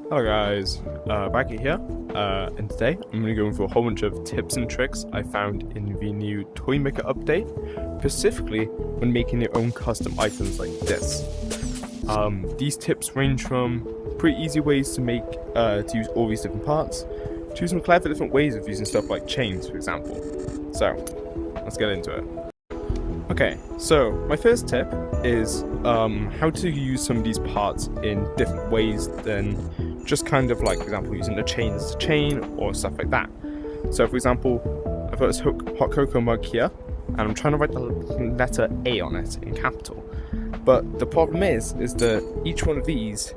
Hello guys, back here, and today I'm going to go through a whole bunch of tips and tricks I found in the new Toymaker update, specifically when making your own custom items like this. These tips range from pretty easy ways to make, to use all these different parts, to some clever different ways of using stuff like chains, for example. So, let's get into it. Okay, so my first tip is how to use some of these parts in different ways than just kind of like, for example, using a chain as a chain or stuff like that. So for example, I've got this hot cocoa mug here and I'm trying to write the letter A on it in capital. But the problem is that each one of these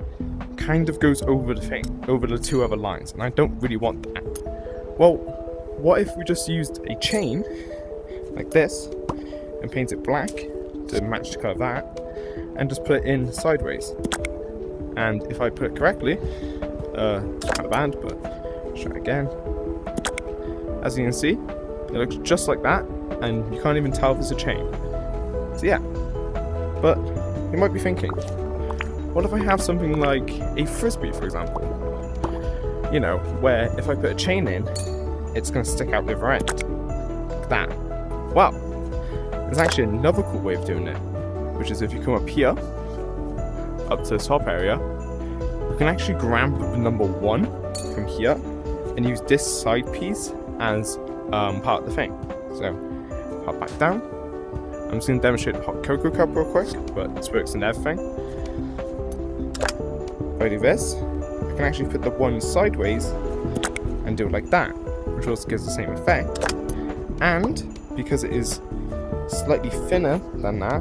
kind of goes over the thing, over the two other lines, and I don't really want that. Well, what if we just used a chain like this and paint it black to match the colour of that, and just put it in sideways. And if I put it correctly, it's kind of bad, but let's try it again. As you can see, it looks just like that, and you can't even tell if it's a chain. So yeah, but you might be thinking, what if I have something like a frisbee, for example? You know, where if I put a chain in, it's going to stick out the other end, like that. Well, there's actually another cool way of doing it, which is if you come up here, up to the top area, you can actually grab the number 1 from here and use this side piece as part of the thing. So, hop back down. I'm just going to demonstrate the hot cocoa cup real quick, but this works in everything. If I do this, I can actually put the 1 sideways and do it like that, which also gives the same effect. And because it is slightly thinner than that,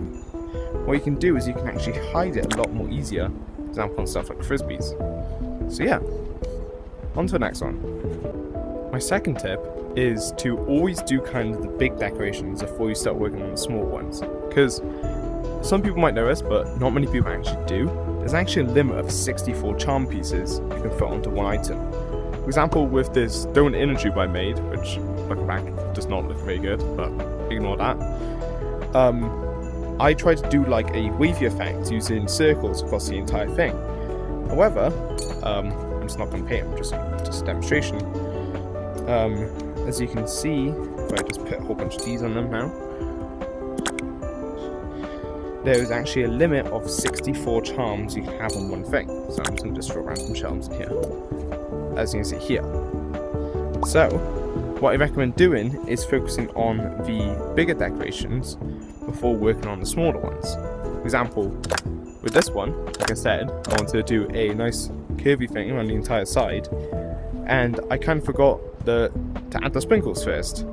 what you can do is you can actually hide it a lot more easier, for example on stuff like frisbees. So yeah, on to the next one. My second tip is to always do kind of the big decorations before you start working on the small ones, because some people might know this, but not many people actually do. There's actually a limit of 64 charm pieces you can fit onto one item. For example, with this donut inner tube I made, which looking back does not look very good, but ignore that. I tried to do like a wavy effect using circles across the entire thing. However, I'm just not going to paint them, just a demonstration. As you can see, if I just put a whole bunch of these on them now, there is actually a limit of 64 charms you can have on one thing. So I'm just going to just throw random charms in here, as you can see here. So, what I recommend doing is focusing on the bigger decorations before working on the smaller ones. For example, with this one, like I said, I wanted to do a nice curvy thing around the entire side, and I kind of forgot to add the sprinkles first.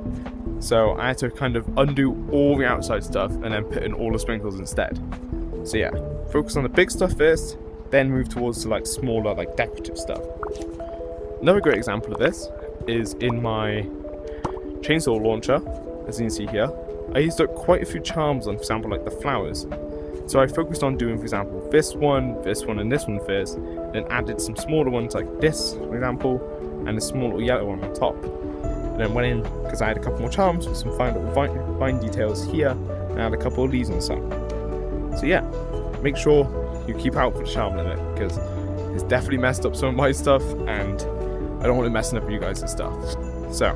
So I had to kind of undo all the outside stuff and then put in all the sprinkles instead. So yeah, focus on the big stuff first, then move towards the like smaller, like decorative stuff. Another great example of this is in my chainsaw launcher. As you can see here, I used up quite a few charms on, for example, like the flowers. So I focused on doing, for example, this one, and this one first, then added some smaller ones like this, for example, and a small little yellow one on top. And then went in, because I had a couple more charms with some fine little vine details here, and I had a couple of leaves on some. So yeah, make sure you keep out for the charm limit, because it's definitely messed up some of my stuff, and I don't want it messing up you guys' stuff. So,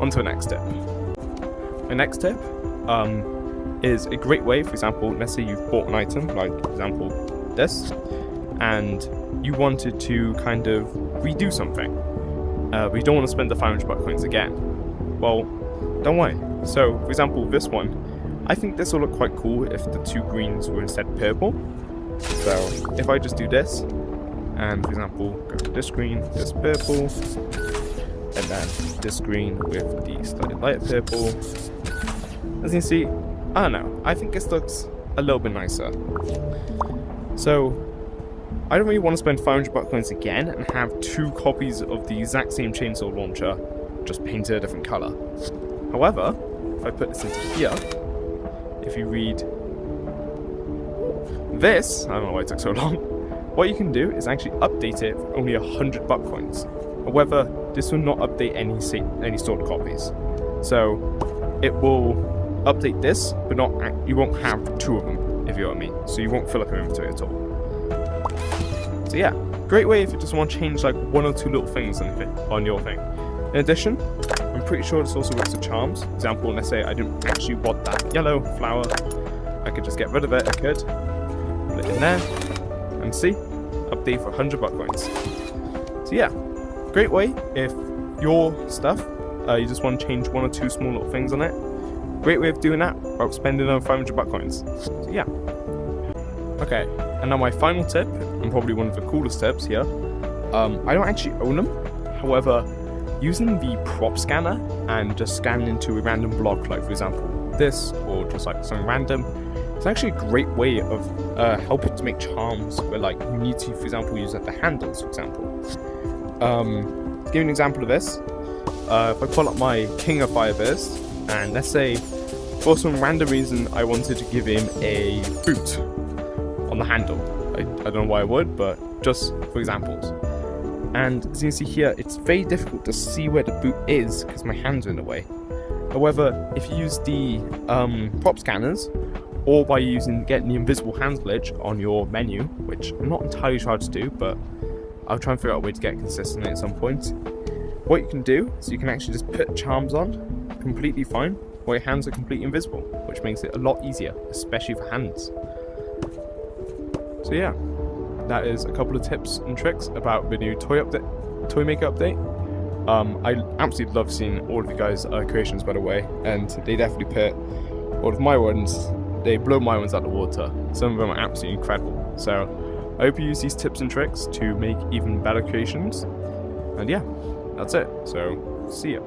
on to the next tip. My next tip is a great way, for example, let's say you've bought an item, like, for example, this, and you wanted to kind of redo something. But you don't want to spend the 500 buck coins again. Well, don't worry. So, for example, this one, I think this will look quite cool if the 2 greens were instead purple. So, if I just do this, and for example, go to this green, this purple, and then this green with the slightly lighter purple. As you can see, I don't know, I think this looks a little bit nicer. So, I don't really want to spend 500 buck coins again and have 2 copies of the exact same chainsaw launcher, just painted a different colour. However, if I put this into here, if you read this, I don't know why it took so long, what you can do is actually update it for only 100 buck coins. However, this will not update any stored copies. So, it will update this, but not you won't have 2 of them, if you know what I mean. So you won't fill up your inventory at all. So yeah, Great way if you just want to change like one or two little things on your thing. In addition, I'm pretty sure this also works with charms. For example, let's say I didn't actually want that yellow flower. I could just get rid of it, I could. Put it in there. And see? Update for 100 buck coins. So yeah, great way if your stuff, you just want to change one or two small little things on it. Great way of doing that without spending on 500 buck coins. So yeah. Okay, and now my final tip, and probably one of the coolest tips here. I don't actually own them. However, using the prop scanner and just scanning into a random block, like for example this, or just like something random, it's actually a great way of helping to make charms where like you need to, for example, use like the handles, for example. To give you an example of this, if I pull up my King of Fire Burst, and let's say for some random reason I wanted to give him a boot on the handle. I don't know why I would, but just for examples. And as you can see here, it's very difficult to see where the boot is because my hands are in the way. However, if you use the prop scanners, or by getting the invisible hands glitch on your menu, which I'm not entirely sure how to do, but I'll try and figure out a way to get it consistently at some point. What you can do is you can actually just put charms on, completely fine, while your hands are completely invisible, which makes it a lot easier, especially for hands. So yeah, that is a couple of tips and tricks about the new Toymaker update. I absolutely love seeing all of you guys' creations, by the way, and they definitely put all of my ones, they blow my ones out of the water. Some of them are absolutely incredible. So I hope you use these tips and tricks to make even better creations. And yeah, that's it. So see ya.